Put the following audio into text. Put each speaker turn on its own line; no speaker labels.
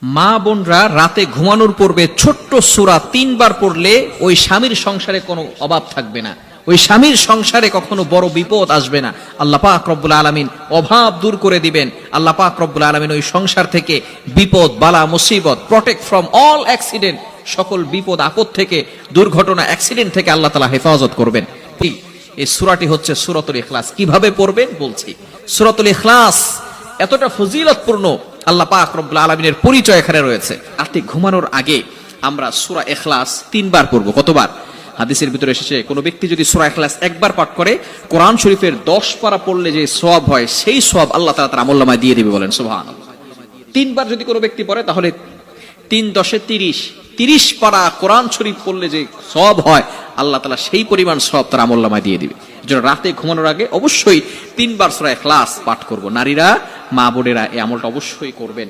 মা বোনরা রাতে ঘুমানোর পূর্বে ছোট্ট সূরা 3 বার পড়লে ওই স্বামীর সংসারে কোনো অভাব থাকবে না, ওই স্বামীর সংসারে কখনো বড় বিপদ আসবে না। আল্লাহ পাক রব্বুল আলামিন অভাব দূর করে দিবেন। আল্লাহ পাক রব্বুল আলামিন ওই সংসার থেকে বিপদ বালা মুসিবত, প্রটেক্ট ফ্রম অল অ্যাক্সিডেন্ট, সকল বিপদ আপদ থেকে, দুর্ঘটনা অ্যাক্সিডেন্ট থেকে আল্লাহ তাআলা হেফাজত করবেন। এই সূরাটি হচ্ছে সূরাতুল ইখলাস। কিভাবে পড়বেন বলছি। সূরাতুল ইখলাস এতটা ফজিলতপূর্ণ, আল্লাহ পাক রব্বুল আলামিনের পরিচয় এখানে রয়েছে। রাতে ঘুমানোর আগে আমরা সূরা ইখলাস 3 বার পড়ব। কতবার? হাদিসের ভিতরে এসেছে কোন ব্যক্তি যদি সূরা ইখলাস একবার পাঠ করে, কোরআন শরীফের 10 পারা পড়লে যে সওয়াব হয়, সেই সওয়াব আল্লাহ তাআলা তার আমলনামায় দিয়ে দিবে। বলেন সুবহানাল্লাহ। 3 বার যদি কোনো ব্যক্তি পড়ে, তাহলে 3 10 30 পারা কোরআন শরীফ পড়লে যে সওয়াব হয়, আল্লাহ তাআলা সেই পরিমাণ সওয়াব তার আমলনামায় দিয়ে দিবে। এজন্য রাতে ঘুমানোর আগে অবশ্যই 3 বার সূরা ইখলাস পাঠ করব। নারীরা, মা বোনেরা এই আমলটা অবশ্যই করবেন।